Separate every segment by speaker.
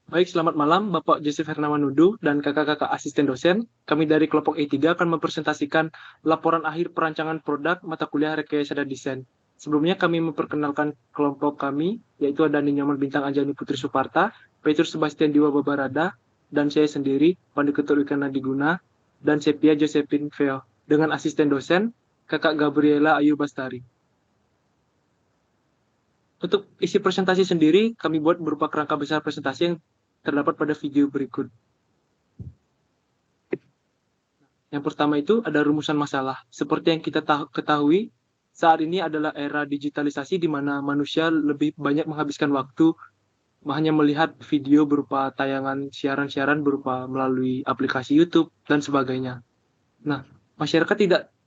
Speaker 1: Baik, selamat malam Bapak Joseph Hernawan Nudu dan kakak-kakak asisten dosen. Kami dari kelompok E3 akan mempresentasikan laporan akhir perancangan produk mata kuliah Rekayasa dan Desain. Sebelumnya kami memperkenalkan kelompok kami, yaitu ada Ninyaman Bintang Anjani Putri Suparta, Petrus Sebastian Diwa Babarada, dan saya sendiri, Pandu Ketua Wikana Diguna, dan Sepia Josephine Veo, dengan asisten dosen, kakak Gabriela Ayu Bastari. Untuk isi presentasi sendiri, kami buat berupa kerangka besar presentasi yang terdapat pada video berikut. Yang pertama itu ada rumusan masalah. Seperti yang kita ketahui, saat ini adalah era digitalisasi di mana manusia lebih banyak menghabiskan waktu hanya melihat video berupa tayangan siaran-siaran berupa melalui aplikasi YouTube dan sebagainya. Nah,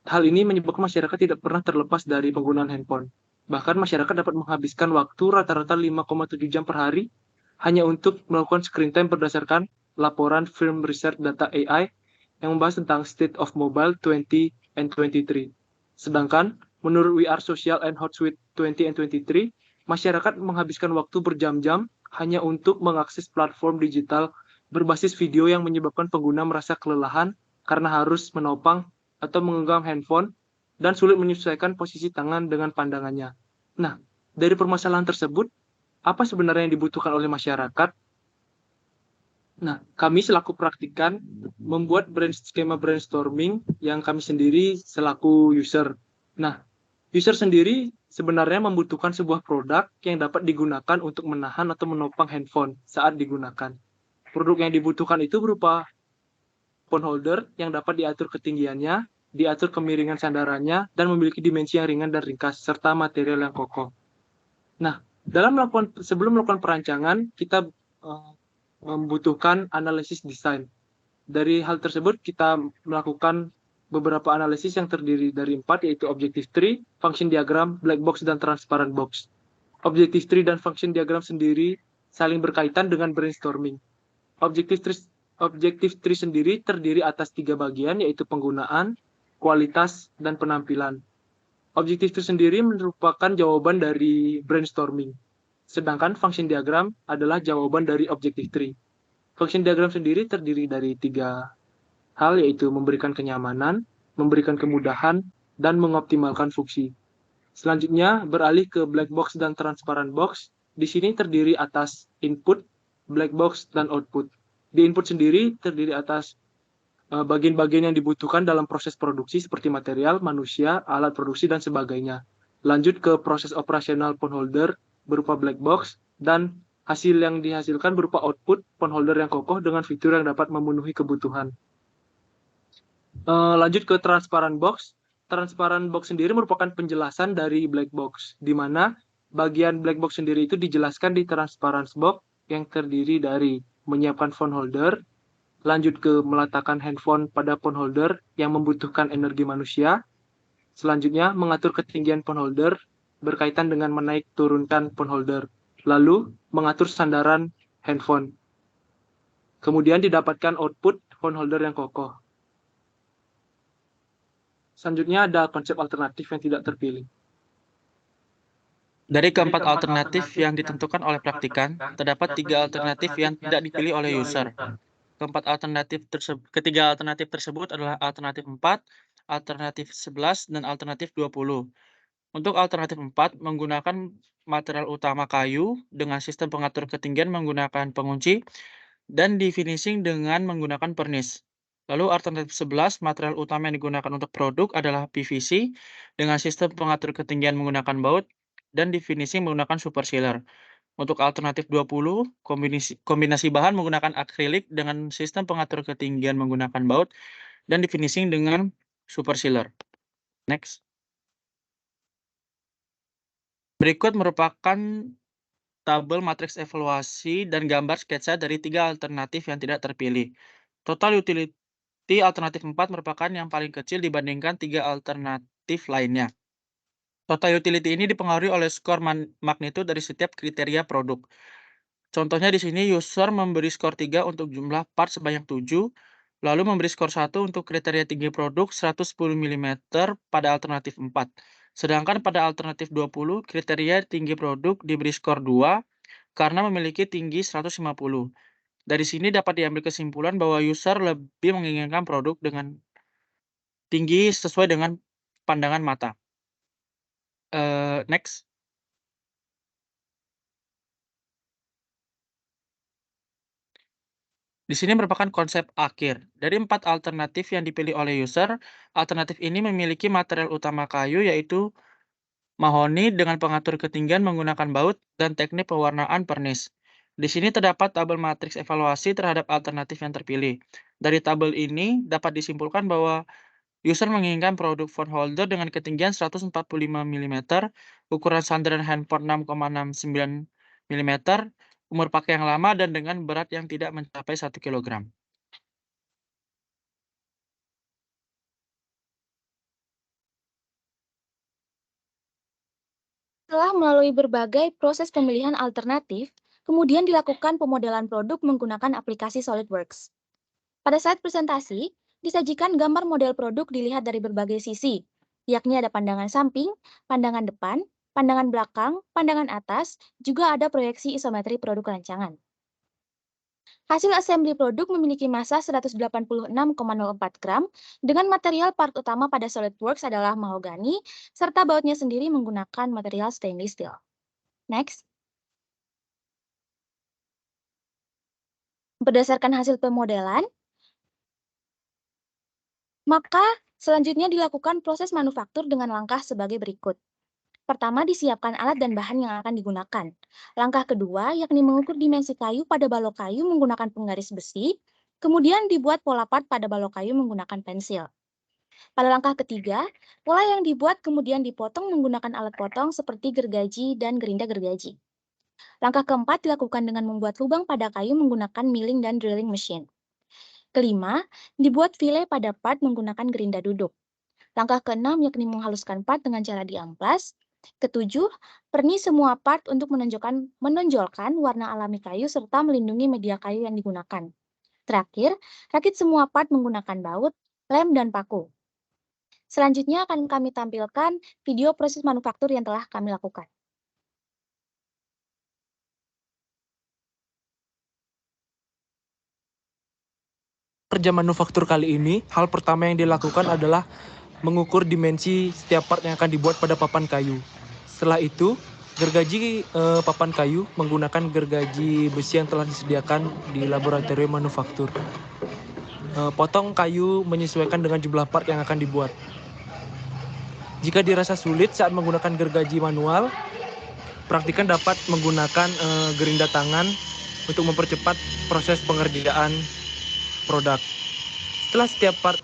Speaker 1: hal ini menyebabkan masyarakat tidak pernah terlepas dari penggunaan handphone. Bahkan masyarakat dapat menghabiskan waktu rata-rata 5,7 jam per hari hanya untuk melakukan screen time berdasarkan laporan firm research data AI yang membahas tentang State of Mobile 20 and 23. Sedangkan menurut We Are Social and Hotsuite 20 and 23, masyarakat menghabiskan waktu berjam-jam hanya untuk mengakses platform digital berbasis video yang menyebabkan pengguna merasa kelelahan karena harus menopang atau menggenggam handphone dan sulit menyesuaikan posisi tangan dengan pandangannya. Nah, dari permasalahan tersebut, apa sebenarnya yang dibutuhkan oleh masyarakat? Nah, kami selaku praktikan membuat skema brainstorming yang kami sendiri selaku user. Nah, user sendiri sebenarnya membutuhkan sebuah produk yang dapat digunakan untuk menahan atau menopang handphone saat digunakan. Produk yang dibutuhkan itu berupa phone holder yang dapat diatur ketinggiannya, diatur kemiringan sandarannya, dan memiliki dimensi yang ringan dan ringkas, serta material yang kokoh. Nah, sebelum melakukan perancangan, kita membutuhkan analisis desain. Dari hal tersebut, kita melakukan beberapa analisis yang terdiri dari 4, yaitu objective tree, function diagram, black box, dan transparent box. Objective tree dan function diagram sendiri saling berkaitan dengan brainstorming. Objective tree sendiri terdiri atas 3 bagian, yaitu penggunaan, kualitas, dan penampilan. Objective tree sendiri merupakan jawaban dari brainstorming. Sedangkan function diagram adalah jawaban dari objective tree. Function diagram sendiri terdiri dari 3 hal, yaitu memberikan kenyamanan, memberikan kemudahan, dan mengoptimalkan fungsi. Selanjutnya, beralih ke black box dan transparent box. Di sini terdiri atas input, black box, dan output. Di input sendiri terdiri atas bagian-bagian yang dibutuhkan dalam proses produksi seperti material, manusia, alat produksi, dan sebagainya. Lanjut ke proses operasional phone holder berupa black box, dan hasil yang dihasilkan berupa output phone holder yang kokoh dengan fitur yang dapat memenuhi kebutuhan. Lanjut ke transparent box. Transparent box sendiri merupakan penjelasan dari black box, di mana bagian black box sendiri itu dijelaskan di transparent box yang terdiri dari menyiapkan phone holder, lanjut ke meletakkan handphone pada phone holder yang membutuhkan energi manusia, selanjutnya mengatur ketinggian phone holder berkaitan dengan menaik turunkan phone holder, lalu mengatur sandaran handphone. Kemudian didapatkan output phone holder yang kokoh. Selanjutnya ada konsep alternatif yang tidak terpilih.
Speaker 2: Dari keempat alternatif yang ditentukan oleh praktikan, terdapat 3 alternatif yang tidak dipilih oleh user. Ketiga alternatif tersebut adalah alternatif 4, alternatif 11, dan alternatif 20. Untuk alternatif 4, menggunakan material utama kayu dengan sistem pengatur ketinggian menggunakan pengunci dan di finishing dengan menggunakan pernis. Lalu alternatif 11, material utama yang digunakan untuk produk adalah PVC dengan sistem pengatur ketinggian menggunakan baut dan di finishing menggunakan super sealer. Untuk alternatif 20, kombinasi bahan menggunakan akrilik dengan sistem pengatur ketinggian menggunakan baut dan di finishing dengan super sealer. Next. Berikut merupakan tabel matriks evaluasi dan gambar sketsa dari 3 alternatif yang tidak terpilih. Total utility alternatif 4 merupakan yang paling kecil dibandingkan 3 alternatif lainnya. Total utility ini dipengaruhi oleh skor magnitude dari setiap kriteria produk. Contohnya di sini user memberi skor 3 untuk jumlah part sebanyak 7, lalu memberi skor 1 untuk kriteria tinggi produk 110 mm pada alternatif 4. Sedangkan pada alternatif 20, kriteria tinggi produk diberi skor 2 karena memiliki tinggi 150. Dari sini dapat diambil kesimpulan bahwa user lebih menginginkan produk dengan tinggi sesuai dengan pandangan mata. Next. Di sini merupakan konsep akhir. Dari 4 alternatif yang dipilih oleh user, alternatif ini memiliki material utama kayu yaitu mahoni dengan pengatur ketinggian menggunakan baut dan teknik pewarnaan pernis. Di sini terdapat tabel matriks evaluasi terhadap alternatif yang terpilih. Dari tabel ini dapat disimpulkan bahwa user menginginkan produk phone holder dengan ketinggian 145 mm, ukuran sandaran handphone 6,69 mm, umur pakai yang lama, dan dengan berat yang tidak mencapai 1 kg.
Speaker 3: Setelah melalui berbagai proses pemilihan alternatif, kemudian dilakukan pemodelan produk menggunakan aplikasi SolidWorks. Pada saat presentasi, disajikan gambar model produk dilihat dari berbagai sisi, yakni ada pandangan samping, pandangan depan, pandangan belakang, pandangan atas, juga ada proyeksi isometri produk rancangan. Hasil assembly produk memiliki massa 186,04 gram dengan material part utama pada SolidWorks adalah mahogani, serta bautnya sendiri menggunakan material stainless steel. Next. Berdasarkan hasil pemodelan, maka selanjutnya dilakukan proses manufaktur dengan langkah sebagai berikut. Pertama, disiapkan alat dan bahan yang akan digunakan. Langkah kedua, yakni mengukur dimensi kayu pada balok kayu menggunakan penggaris besi, kemudian dibuat pola part pada balok kayu menggunakan pensil. Pada langkah ketiga, pola yang dibuat kemudian dipotong menggunakan alat potong seperti gergaji dan gerinda gergaji. Langkah keempat dilakukan dengan membuat lubang pada kayu menggunakan milling dan drilling machine. Kelima, dibuat file pada part menggunakan gerinda duduk. Langkah keenam yakni menghaluskan part dengan cara diamplas. Ketujuh, pernis semua part untuk menonjolkan warna alami kayu serta melindungi media kayu yang digunakan. Terakhir, rakit semua part menggunakan baut, lem, dan paku. Selanjutnya akan kami tampilkan video proses manufaktur yang telah kami lakukan.
Speaker 1: Kerja manufaktur kali ini, hal pertama yang dilakukan adalah mengukur dimensi setiap part yang akan dibuat pada papan kayu. Setelah itu, gergaji papan kayu menggunakan gergaji besi yang telah disediakan di laboratorium manufaktur. Potong kayu menyesuaikan dengan jumlah part yang akan dibuat. Jika dirasa sulit saat menggunakan gergaji manual, praktikan dapat menggunakan gerinda tangan untuk mempercepat proses pengerjaan produk. Setelah setiap part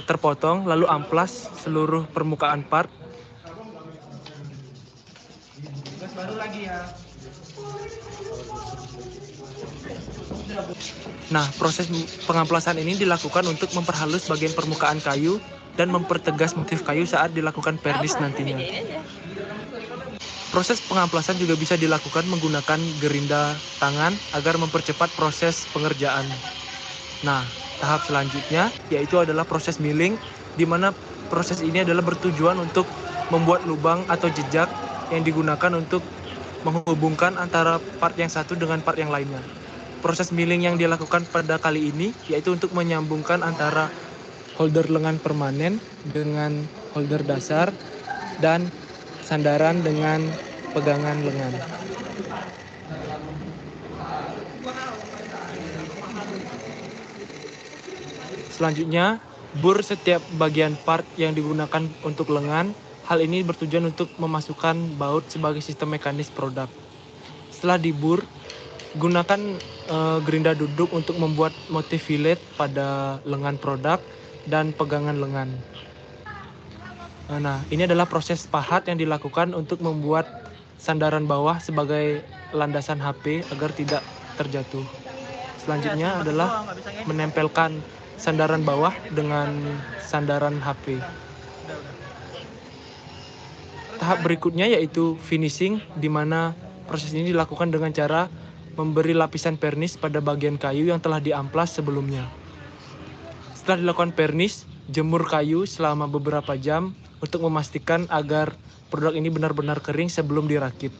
Speaker 1: terpotong, lalu amplas seluruh permukaan part. Nah, proses pengamplasan ini dilakukan untuk memperhalus bagian permukaan kayu dan mempertegas motif kayu saat dilakukan pernis nantinya. Proses pengamplasan juga bisa dilakukan menggunakan gerinda tangan agar mempercepat proses pengerjaan. Nah, tahap selanjutnya yaitu adalah proses milling, di mana proses ini adalah bertujuan untuk membuat lubang atau jejak yang digunakan untuk menghubungkan antara part yang satu dengan part yang lainnya. Proses milling yang dilakukan pada kali ini yaitu untuk menyambungkan antara holder lengan permanen dengan holder dasar dan sandaran dengan pegangan lengan. Selanjutnya, bur setiap bagian part yang digunakan untuk lengan. Hal ini bertujuan untuk memasukkan baut sebagai sistem mekanis produk. Setelah dibur, gunakan gerinda duduk untuk membuat motif fillet pada lengan produk dan pegangan lengan. Nah, ini adalah proses pahat yang dilakukan untuk membuat sandaran bawah sebagai landasan HP agar tidak terjatuh. Selanjutnya adalah menempelkan sandaran bawah dengan sandaran HP. Tahap berikutnya yaitu finishing, di mana proses ini dilakukan dengan cara memberi lapisan pernis pada bagian kayu yang telah diamplas sebelumnya. Setelah dilakukan pernis, jemur kayu selama beberapa jam untuk memastikan agar produk ini benar-benar kering sebelum dirakit.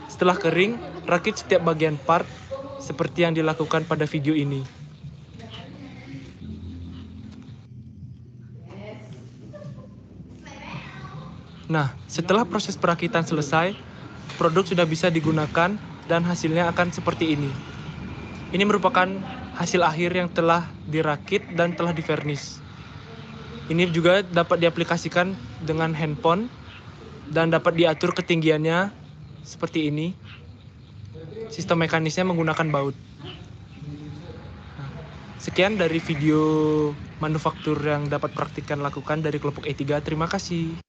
Speaker 1: Setelah kering, rakit setiap bagian part seperti yang dilakukan pada video ini. Nah, setelah proses perakitan selesai, produk sudah bisa digunakan dan hasilnya akan seperti ini. Ini merupakan hasil akhir yang telah dirakit dan telah divernish. Ini juga dapat diaplikasikan dengan handphone dan dapat diatur ketinggiannya seperti ini. Sistem mekanisnya menggunakan baut. Sekian dari video manufaktur yang dapat praktikan lakukan dari kelompok E3. Terima kasih.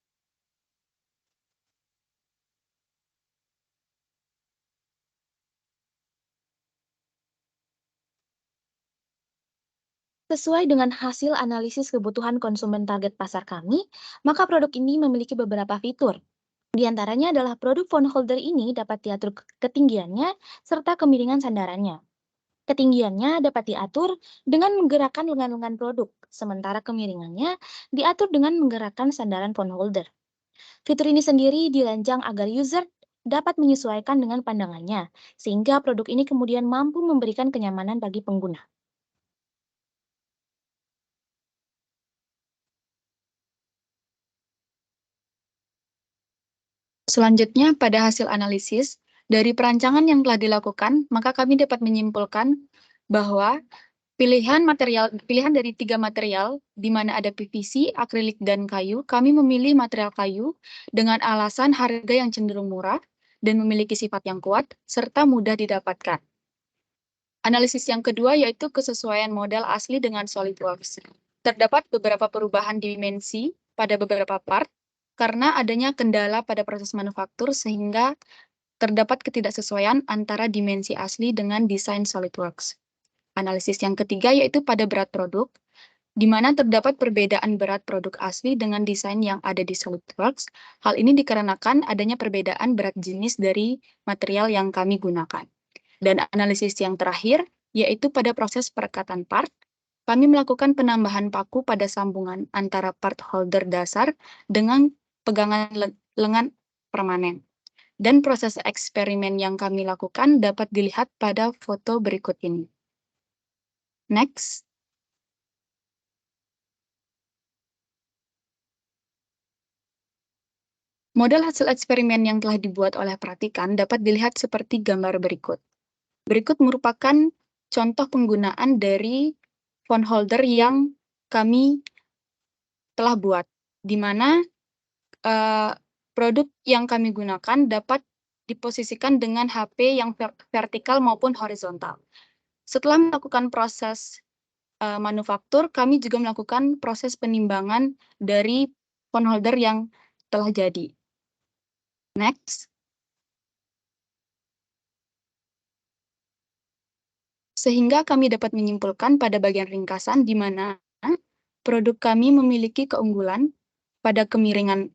Speaker 3: Sesuai dengan hasil analisis kebutuhan konsumen target pasar kami, maka produk ini memiliki beberapa fitur. Di antaranya adalah produk phone holder ini dapat diatur ketinggiannya serta kemiringan sandarannya. Ketinggiannya dapat diatur dengan menggerakkan lengan-lengan produk, sementara kemiringannya diatur dengan menggerakkan sandaran phone holder. Fitur ini sendiri dirancang agar user dapat menyesuaikan dengan pandangannya, sehingga produk ini kemudian mampu memberikan kenyamanan bagi pengguna. Selanjutnya, pada hasil analisis, dari perancangan yang telah dilakukan, maka kami dapat menyimpulkan bahwa pilihan dari 3 material, di mana ada PVC, akrilik, dan kayu, kami memilih material kayu dengan alasan harga yang cenderung murah dan memiliki sifat yang kuat, serta mudah didapatkan. Analisis yang kedua yaitu kesesuaian model asli dengan SolidWorks. Terdapat beberapa perubahan dimensi pada beberapa part, karena adanya kendala pada proses manufaktur sehingga terdapat ketidaksesuaian antara dimensi asli dengan desain SolidWorks. Analisis yang ketiga yaitu pada berat produk, di mana terdapat perbedaan berat produk asli dengan desain yang ada di SolidWorks. Hal ini dikarenakan adanya perbedaan berat jenis dari material yang kami gunakan. Dan analisis yang terakhir yaitu pada proses perekatan part, kami melakukan penambahan paku pada sambungan antara part holder dasar dengan pegangan lengan permanen. Dan proses eksperimen yang kami lakukan dapat dilihat pada foto berikut ini. Next. Model hasil eksperimen yang telah dibuat oleh Pratikan dapat dilihat seperti gambar berikut. Berikut merupakan contoh penggunaan dari phone holder yang kami telah buat, di mana produk yang kami gunakan dapat diposisikan dengan HP yang vertikal maupun horizontal. Setelah melakukan proses manufaktur, kami juga melakukan proses penimbangan dari phone holder yang telah jadi. Next. Sehingga kami dapat menyimpulkan pada bagian ringkasan di mana produk kami memiliki keunggulan pada kemiringan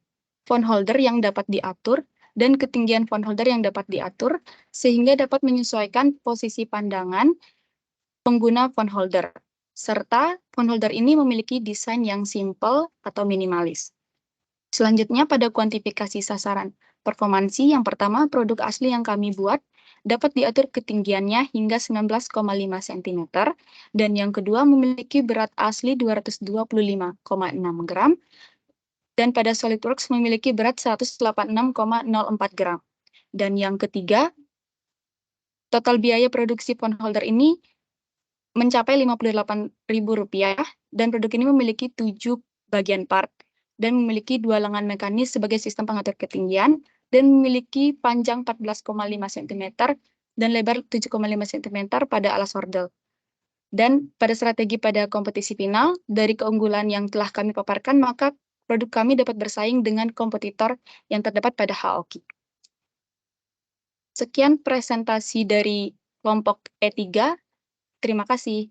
Speaker 3: phone holder yang dapat diatur dan ketinggian phone holder yang dapat diatur, sehingga dapat menyesuaikan posisi pandangan pengguna phone holder. Serta phone holder ini memiliki desain yang simple atau minimalis. Selanjutnya pada kuantifikasi sasaran performansi, yang pertama produk asli yang kami buat dapat diatur ketinggiannya hingga 19,5 cm, dan yang kedua memiliki berat asli 225,6 gram, dan pada SolidWorks memiliki berat 186,04 gram. Dan yang ketiga, total biaya produksi phone holder ini mencapai Rp58.000, dan produk ini memiliki 7 bagian part, dan memiliki 2 lengan mekanis sebagai sistem pengatur ketinggian, dan memiliki panjang 14,5 cm dan lebar 7,5 cm pada alas hordel. Dan pada strategi pada kompetisi final, dari keunggulan yang telah kami paparkan, maka produk kami dapat bersaing dengan kompetitor yang terdapat pada HOKI. Sekian presentasi dari kelompok E3. Terima kasih.